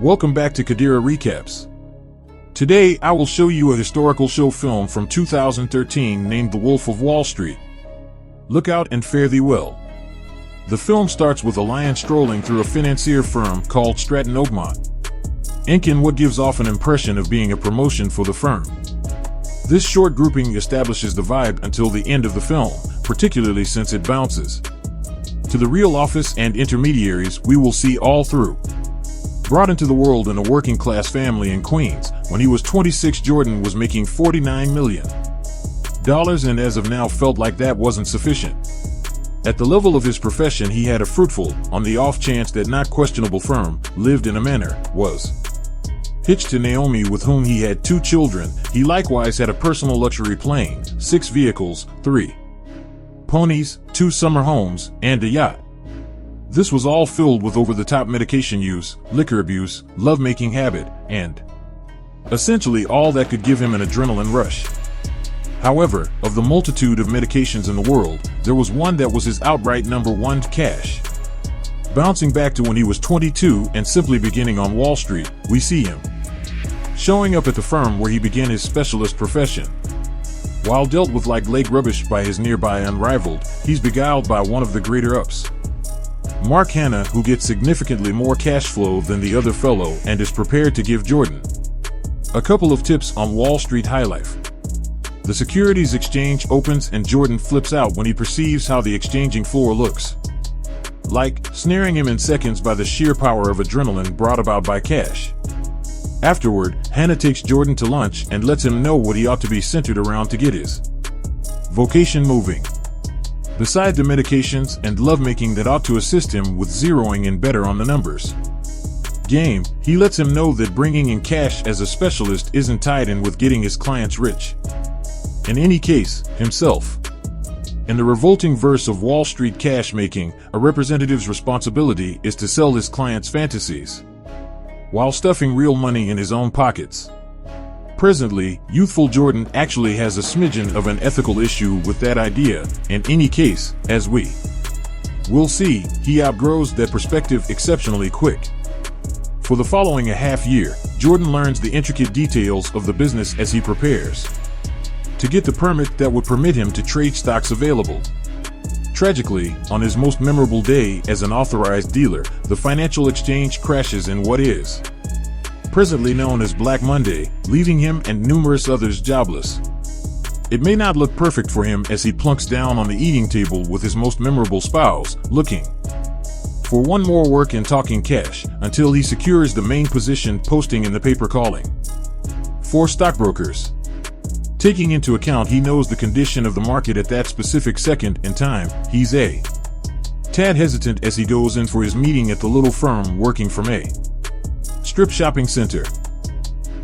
Welcome back to Kadirarecaps. Today I will show you a historical show film from 2013 named The Wolf of Wall Street. Look out and fare thee well. The film starts with a lion strolling through a financier firm called Stratton Oakmont, inking what gives off an impression of being a promotion for the firm. This short grouping establishes the vibe until the end of the film, particularly since it bounces to the real office and intermediaries we will see all through. Brought into the world in a working-class family in Queens, when he was 26, Jordan was making $49 million, and as of now felt like that wasn't sufficient. At the level of his profession, he had a fruitful, on the off chance that not questionable firm, lived in a manor, was hitched to Naomi, with whom he had 2 children. He likewise had a personal luxury plane, 6 vehicles, 3 ponies, 2 summer homes, and a yacht. This was all filled with over-the-top medication use, liquor abuse, love-making habit, and essentially all that could give him an adrenaline rush. However, of the multitude of medications in the world, there was one that was his outright number one: cash. Bouncing back to when he was 22 and simply beginning on Wall Street, we see him showing up at the firm where he began his specialist profession. While dealt with like lake rubbish by his nearby unrivaled, he's beguiled by one of the greater ups, Mark Hanna, who gets significantly more cash flow than the other fellow and is prepared to give Jordan a couple of tips on Wall Street high life. The securities exchange opens and Jordan flips out when he perceives how the exchanging floor looks like, snaring him in seconds by the sheer power of adrenaline brought about by cash. Afterward, Hanna takes Jordan to lunch and lets him know what he ought to be centered around to get his vocation moving. Beside the medications and lovemaking that ought to assist him with zeroing in better on the numbers game, he lets him know that bringing in cash as a specialist isn't tied in with getting his clients rich. In any case, himself. In the revolting verse of Wall Street cash making, a representative's responsibility is to sell his clients' fantasies while stuffing real money in his own pockets. Presently, youthful Jordan actually has a smidgen of an ethical issue with that idea. In any case, as we will see, he outgrows that perspective exceptionally quick. For the following a half year, Jordan learns the intricate details of the business as he prepares to get the permit that would permit him to trade stocks available. Tragically, on his most memorable day as an authorized dealer, the financial exchange crashes in what is presently known as Black Monday, leaving him and numerous others jobless. It may not look perfect for him as he plunks down on the eating table with his most memorable spouse, looking for one more work in talking cash, until he secures the main position posting in the paper calling for stockbrokers. Taking into account he knows the condition of the market at that specific second in time, he's a tad hesitant as he goes in for his meeting at the little firm working from a strip shopping center.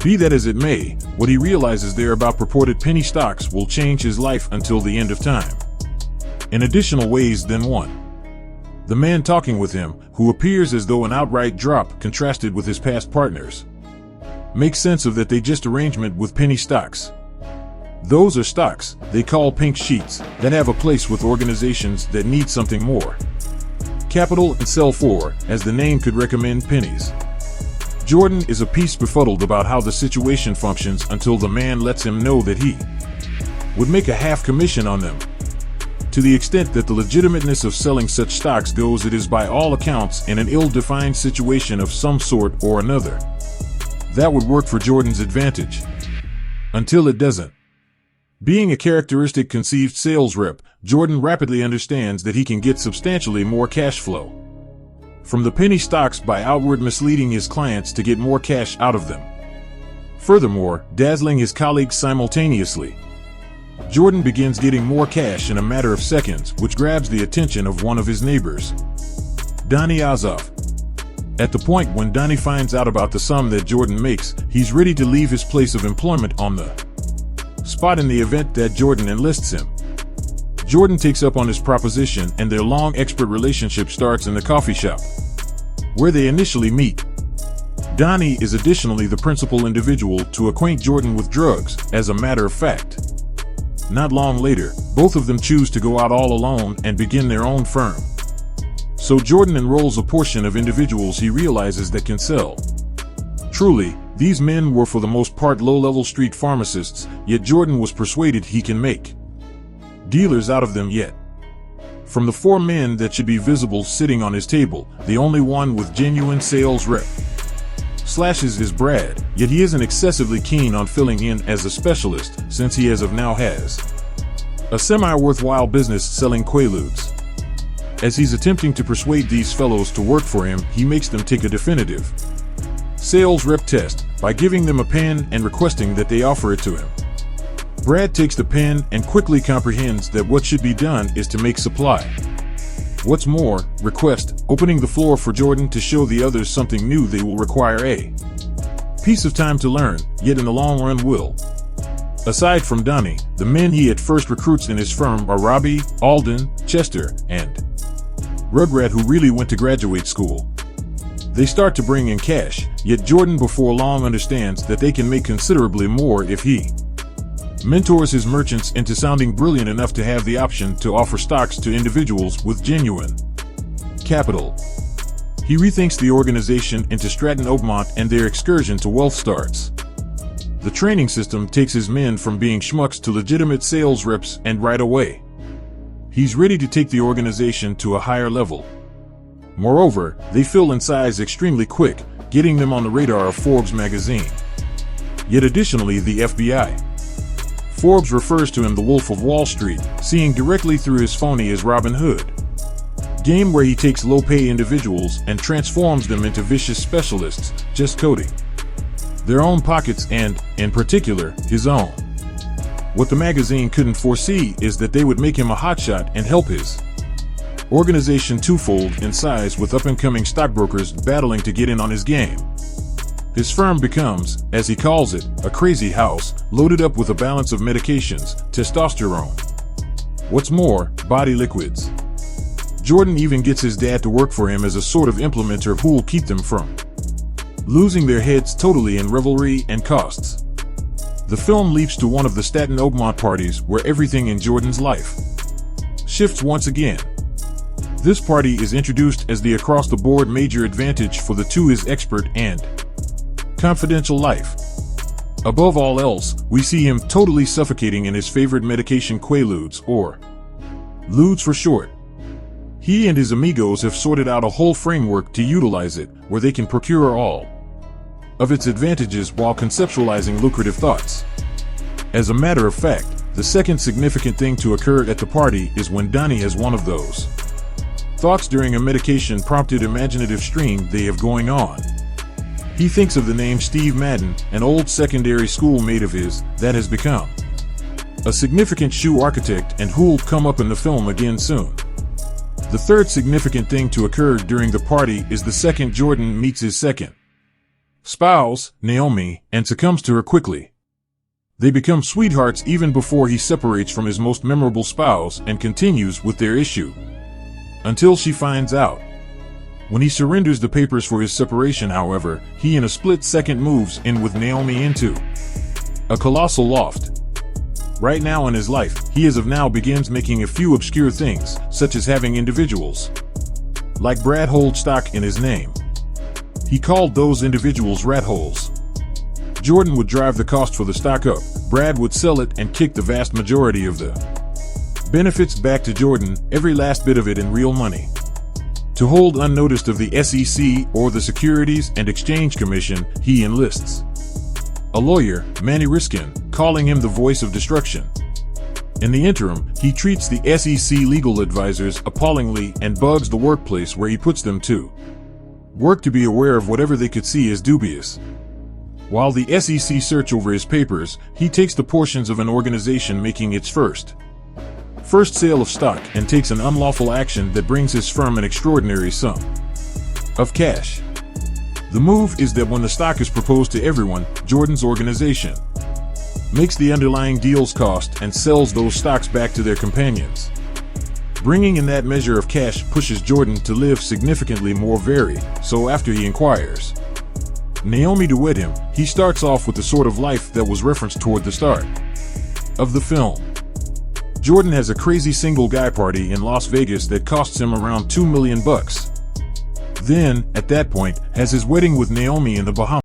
Be that as it may, what he realizes there about purported penny stocks will change his life until the end of time, in additional ways than one. The man talking with him, who appears as though an outright drop contrasted with his past partners, makes sense of that they just arrangement with penny stocks. Those are stocks they call pink sheets that have a place with organizations that need something more capital and sell for, as the name could recommend, pennies. Jordan is a piece befuddled about how the situation functions until the man lets him know that he would make a half commission on them. To the extent that the legitimateness of selling such stocks goes, it is by all accounts in an ill-defined situation of some sort or another. That would work for Jordan's advantage. Until it doesn't. Being a characteristic conceived sales rep, Jordan rapidly understands that he can get substantially more cash flow from the penny stocks by outward misleading his clients to get more cash out of them. Furthermore, dazzling his colleagues simultaneously, Jordan begins getting more cash in a matter of seconds, which grabs the attention of one of his neighbors, Donnie Azoff. At the point when Donnie finds out about the sum that Jordan makes, he's ready to leave his place of employment on the spot in the event that Jordan enlists him. Jordan takes up on his proposition and their long expert relationship starts in the coffee shop where they initially meet. Donnie is additionally the principal individual to acquaint Jordan with drugs, as a matter of fact. Not long later, both of them choose to go out all alone and begin their own firm. So Jordan enrolls a portion of individuals he realizes that can sell Truly, these men were for the most part low-level street pharmacists, yet Jordan was persuaded he can make dealers out of them yet. From the 4 men that should be visible sitting on his table, the only one with genuine sales rep slashes is Brad, yet he isn't excessively keen on filling in as a specialist, since he as of now has a semi-worthwhile business selling Quaaludes. As he's attempting to persuade these fellows to work for him, he makes them take a definitive sales rep test by giving them a pen and requesting that they offer it to him. Brad takes the pen and quickly comprehends that what should be done is to make supply. What's more, request, opening the floor for Jordan to show the others something new they will require a piece of time to learn, yet in the long run will. Aside from Donnie, the men he at first recruits in his firm are Robbie, Alden, Chester, and Rugrat, who really went to graduate school. They start to bring in cash, yet Jordan before long understands that they can make considerably more if he mentors his merchants into sounding brilliant enough to have the option to offer stocks to individuals with genuine capital. He rethinks the organization into Stratton Oakmont, and their excursion to wealth starts. The training system takes his men from being schmucks to legitimate sales reps, and right away, he's ready to take the organization to a higher level. Moreover, they fill in size extremely quick, getting them on the radar of Forbes magazine. Yet additionally, the FBI. Forbes refers to him the Wolf of Wall Street, seeing directly through his phony as Robin Hood game, where he takes low-pay individuals and transforms them into vicious specialists, just coating their own pockets and, in particular, his own. What the magazine couldn't foresee is that they would make him a hotshot and help his organization twofold in size, with up-and-coming stockbrokers battling to get in on his game. His firm becomes, as he calls it, a crazy house, loaded up with a balance of medications, testosterone. What's more, body liquids. Jordan even gets his dad to work for him as a sort of implementer who'll keep them from losing their heads totally in revelry and costs. The film leaps to one of the Stratton Oakmont parties, where everything in Jordan's life shifts once again. This party is introduced as the across-the-board major advantage for the two: his expert and confidential life. Above all else, we see him totally suffocating in his favorite medication, Quaaludes, or Ludes for short. He and his amigos have sorted out a whole framework to utilize it, where they can procure all of its advantages while conceptualizing lucrative thoughts. As a matter of fact, the second significant thing to occur at the party is when Donnie has one of those thoughts during a medication-prompted imaginative stream they have going on. He thinks of the name Steve Madden, an old secondary school mate of his, that has become a significant shoe architect and who'll come up in the film again soon. The third significant thing to occur during the party is the second Jordan meets his second spouse, Naomi, and succumbs to her quickly. They become sweethearts even before he separates from his most memorable spouse and continues with their issue until she finds out. When he surrenders the papers for his separation, however, he in a split second moves in with Naomi into a colossal loft. Right now in his life, he as of now begins making a few obscure things, such as having individuals like Brad hold stock in his name. He called those individuals rat holes. Jordan would drive the cost for the stock up, Brad would sell it and kick the vast majority of the benefits back to Jordan, every last bit of it in real money. To hold unnoticed of the SEC or the Securities and Exchange Commission, he enlists a lawyer, Manny Riskin, calling him the voice of destruction. In the interim, he treats the SEC legal advisors appallingly and bugs the workplace where he puts them to work to be aware of whatever they could see as dubious. While the SEC search over his papers, he takes the portions of an organization making its first sale of stock and takes an unlawful action that brings his firm an extraordinary sum of cash. The move is that when the stock is proposed to everyone, Jordan's organization makes the underlying deal's cost and sells those stocks back to their companions. Bringing in that measure of cash pushes Jordan to live significantly more varied, so after he inquires Naomi to wed him, he starts off with the sort of life that was referenced toward the start of the film. Jordan has a crazy single guy party in Las Vegas that costs him around $2 million. Then, at that point, has his wedding with Naomi in the Bahamas.